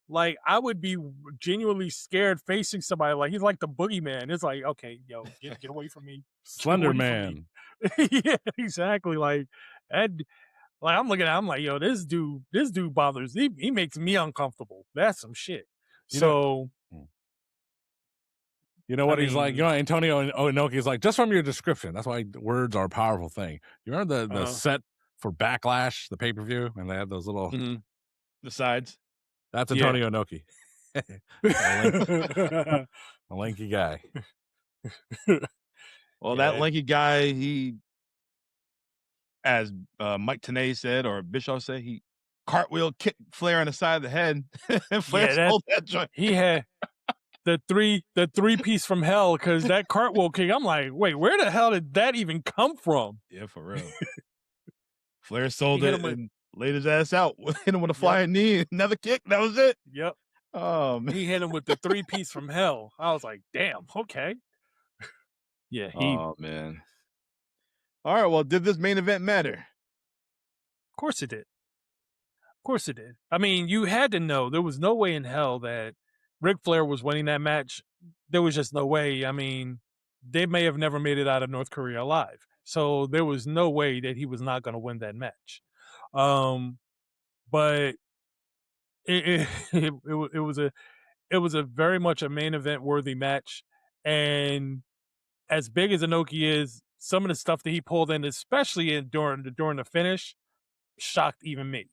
D: Like, I would be genuinely scared facing somebody like he's like the boogeyman. It's like, okay, yo, get away from me.
E: Slender Man.
D: Yeah, exactly. Like, I'm looking at him like, yo, this dude bothers. He makes me uncomfortable. That's some shit.
E: You know what he's like? Antonio Inoki is like, just from your description. That's why words are a powerful thing. You remember the set for Backlash, the pay-per-view, and they had those little
C: the sides.
E: That's Antonio Inoki. A lanky guy.
C: Well, that lanky guy, he, as Mike Tenay said, or Bischoff said, he cartwheel kicked Flair on the side of the head. And Flair sold that joint.
D: He had the three piece from hell, because that cartwheel kick, I'm like, wait, where the hell did that even come from?
C: Yeah, for real. Flair sold it and laid his ass out. Hit him with a flying knee, another kick. That was it.
D: Yep.
C: Oh, man.
D: He hit him with the 3-piece from hell. I was like, damn, okay. Yeah.
C: Oh, man. All right, well, did this main event matter?
D: Of course it did. Of course it did. I mean, you had to know. There was no way in hell that Ric Flair was winning that match. There was just no way. I mean, they may have never made it out of North Korea alive. So there was no way that he was not going to win that match. But it was a very much a main event worthy match. And as big as Inoki is, some of the stuff that he pulled in, especially during the finish, shocked even me.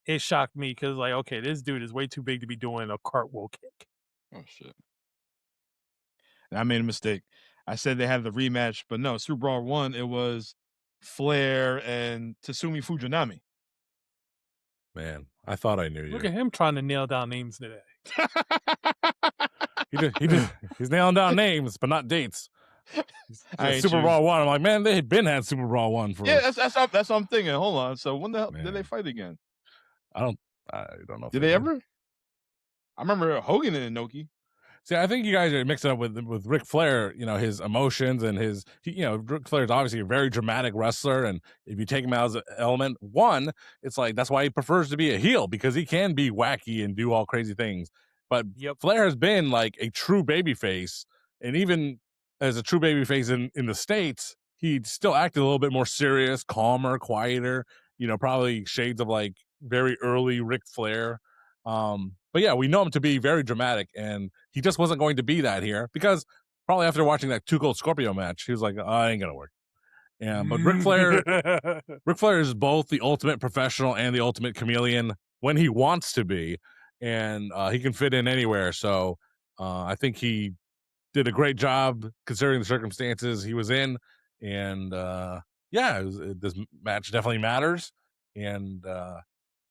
D: It shocked me because, like, okay, this dude is way too big to be doing a cartwheel kick.
C: Oh, shit. I made a mistake. I said they had the rematch, but no, Super Brawl 1, it was Flair and Tatsumi Fujinami.
E: Man, I thought I knew you.
D: Look at him trying to nail down names today.
E: He's nailing down names, but not dates. Super Brawl 1. I'm like, man, they had had Super Brawl 1 for.
C: Yeah, that's what I'm thinking. Hold on. So when the hell did they fight again?
E: I don't know.
C: Did they ever? I remember Hogan and Inoki.
E: See, I think you guys are mixing up with Ric Flair, his emotions and Ric Flair is obviously a very dramatic wrestler. And if you take him out as an element, one, it's like, that's why he prefers to be a heel, because he can be wacky and do all crazy things. But Flair has been like a true babyface. And even as a true babyface in the States, he still acted a little bit more serious, calmer, quieter, probably shades of like very early Ric Flair. But yeah, we know him to be very dramatic, and he just wasn't going to be that here, because probably after watching that Cold Scorpio match, he was like, I ain't gonna work. Yeah, but Ric Flair is both the ultimate professional and the ultimate chameleon when he wants to be, and he can fit in anywhere. So I think he did a great job considering the circumstances he was in, and this match definitely matters. And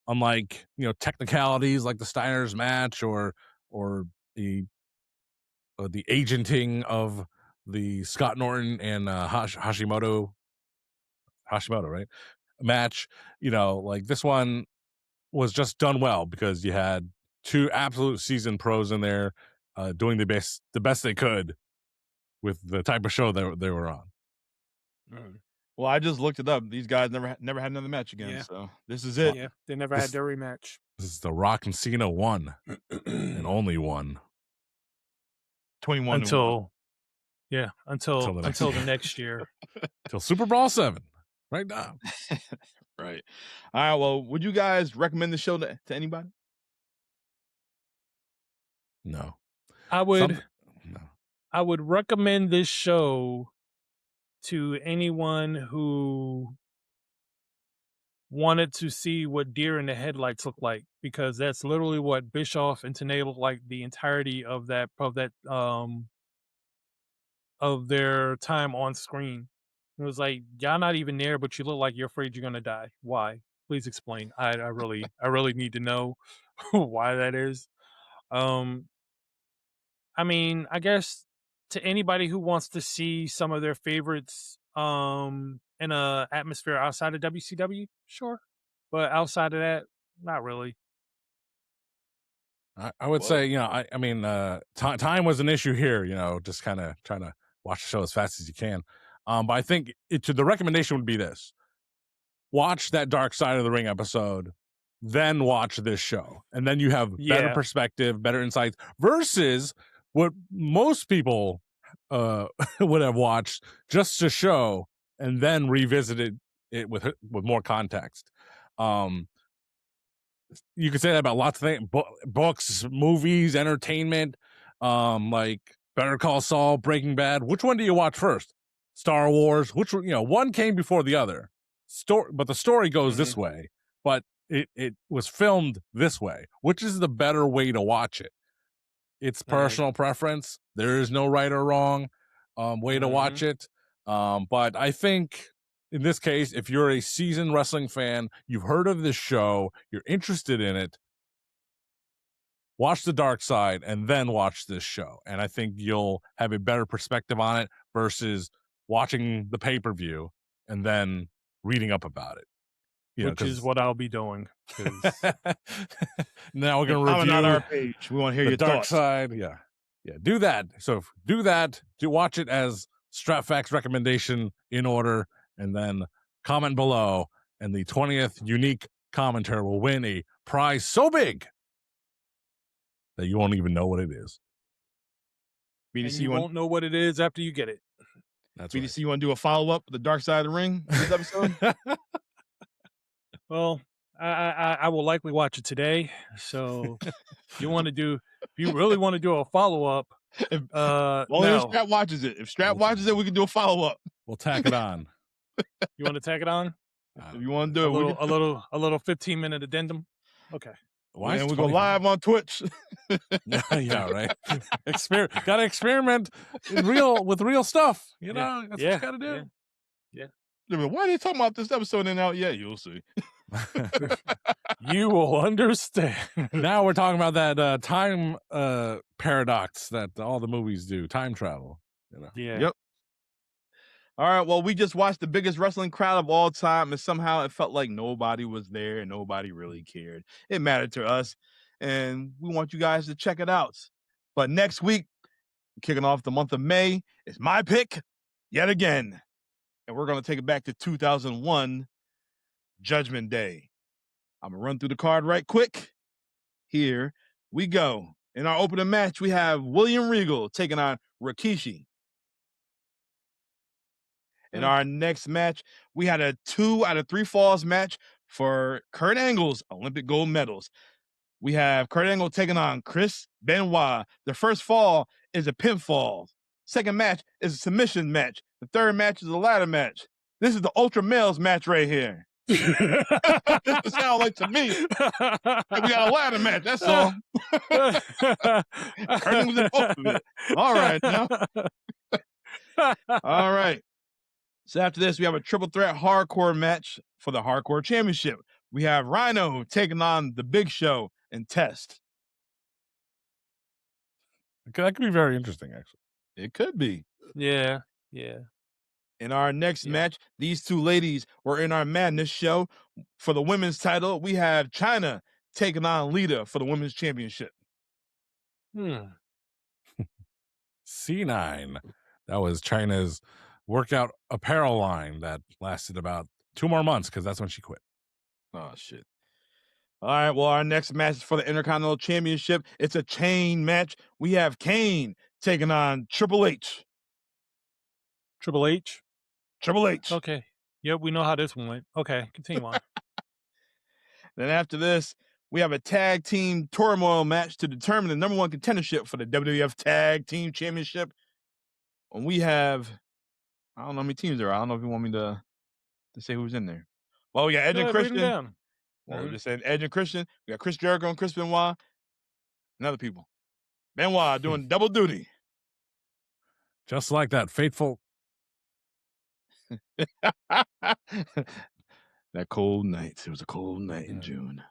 E: unlike technicalities like the Steiners match or the the agenting of the Scott Norton and Hashimoto, right? Match, like this one was just done well because you had two absolute seasoned pros in there doing the best they could with the type of show that they were on.
C: Well, I just looked it up. These guys never had another match again.
D: Yeah.
C: So this is it.
D: Yeah, they never had their rematch.
E: This is the Rock and Cena one and only one.
C: 21
D: until
E: Until the next
D: the
E: year.
D: next year.
E: Till Super Bowl 7 right now.
C: Right. All right. Well, would you guys recommend the show to anybody?
E: No.
D: I would
E: No.
D: I would recommend this show to anyone who wanted to see what deer in the headlights look like, because that's literally what Bischoff and Tenay look like the entirety of their time on screen. It was like, y'all not even there, but you look like you're afraid you're gonna die. Why? Please explain. I really need to know why that is. I mean, I guess to anybody who wants to see some of their favorites in a atmosphere outside of WCW, sure. But outside of that, not really.
E: I would say, I mean, time was an issue here, just kind of trying to watch the show as fast as you can. But I think the recommendation would be this: watch that Dark Side of the Ring episode, then watch this show. And then you have better perspective, better insights versus what most people would have watched just to show and then revisited it with more context. You could say that about lots of things: books, movies, entertainment, like Better Call Saul, Breaking Bad. Which one do you watch first? Star Wars. Which one came before the other? But the story goes this way, but it was filmed this way. Which is the better way to watch it? It's personal preference. There is no right or wrong way to watch it. But I think in this case, if you're a seasoned wrestling fan, you've heard of this show, you're interested in it, watch The Dark Side and then watch this show. And I think you'll have a better perspective on it versus watching the pay-per-view and then reading up about it.
D: Which is what I'll be doing.
E: Now we're going to review
C: on our page. We want to hear your
E: Dark
C: thoughts.
E: Side. Yeah. Do that. So do that. Do watch it as StratFacts recommendation in order, and then comment below, and the 20th unique commenter will win a prize so big that you won't even know what it is.
D: And you won't know what it is after you get it.
E: That's
C: BDC,
E: right.
C: you want to do a follow-up with the Dark Side of the Ring this episode?
D: Well, I will likely watch it today. So if you really want to do a follow-up,
C: if
D: no.
C: Strap watches it. If Strap watches it, we can do a follow-up.
E: We'll tack it on.
D: You want to tag it on?
C: If you want to do it,
D: a little 15-minute addendum. Okay.
E: Why?
C: And we go live on Twitch.
E: Yeah, right. Gotta experiment with real stuff. That's what you gotta do.
D: Yeah.
C: Why are they talking about this episode ain't out yet? You'll see.
D: You will understand.
E: Now we're talking about that time paradox that all the movies do, time travel.
D: Yeah.
C: Yep. All right. Well, we just watched the biggest wrestling crowd of all time, and somehow it felt like nobody was there and nobody really cared. It mattered to us, and we want you guys to check it out. But next week, kicking off the month of May, is my pick yet again. And we're going to take it back to 2001, Judgment Day. I'm going to run through the card right quick. Here we go. In our opening match, we have William Regal taking on Rikishi. In our next match, we had a 2 out of 3 falls match for Kurt Angle's Olympic gold medals. We have Kurt Angle taking on Chris Benoit. The first fall is a pinfall. Second match is a submission match. The third match is a ladder match. This is the Ultra Males match right here. This would sound like to me. We got a ladder match, that's all. Kurt Angle's in both of it. All right, now. All right. So after this, we have a triple threat hardcore match for the Hardcore Championship. We have Rhino taking on the Big Show and Test.
E: That could be very interesting, actually.
C: It could be.
D: Yeah, yeah.
C: In our next
D: Yeah.
C: match, these two ladies were in our Madness show. For the women's title, we have China taking on Lita for the women's championship.
E: C9. That was China's workout apparel line that lasted about 2 more months because that's when she quit.
C: Oh, shit. All right, well, our next match is for the Intercontinental Championship. It's a chain match. We have Kane taking on Triple H.
D: Triple H.
C: Triple H.
D: Okay. Yep, we know how this one went. Okay, continue on.
C: Then after this, we have a tag team turmoil match to determine the number one contendership for the WWF Tag Team Championship. And we have, I don't know how many teams there are. I don't know if you want me to say who's in there. Well, we got Edge
D: Go
C: and
D: ahead, read 'em
C: Christian.
D: down.
C: Well, we're just saying Edge and Christian. We got Chris Jericho and Chris Benoit and other people. Benoit doing double duty.
E: Just like that fateful.
C: That cold night. It was a cold night in June.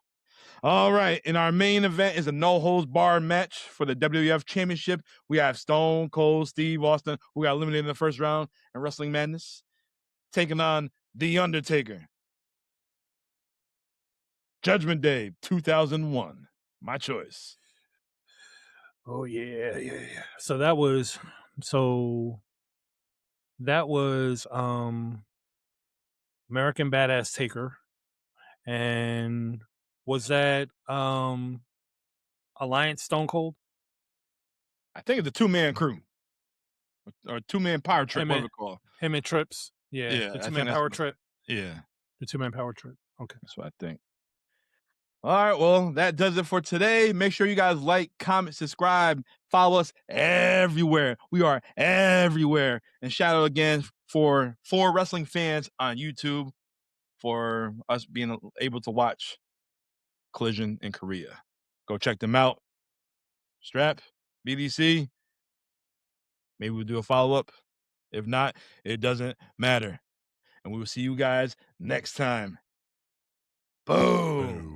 C: All right. In our main event is a no-holds-barred match for the WWF Championship. We have Stone Cold Steve Austin, who got eliminated in the first round in Wrestling Madness, taking on The Undertaker. Judgment Day 2001. My choice.
D: Oh yeah. So that was American Badass Taker. And was that Alliance Stone Cold?
C: I think it's a two-man crew. Or a two-man power trip,
D: Him
C: whatever
D: and-
C: it's called.
D: Him and Trips. Yeah.
C: Yeah,
D: The
C: I think
D: two-man
C: that's
D: power
C: what-
D: trip.
C: Yeah,
D: The two-man power trip. Okay.
C: that's what I think. All right, well, that does it for today. Make sure you guys like, comment, subscribe, follow us everywhere. We are everywhere. And shout out again for wrestling fans on YouTube for us being able to watch Collision in Korea. Go check them out. Strap, BDC. Maybe we'll do a follow-up. If not, it doesn't matter. And we will see you guys next time. Boom.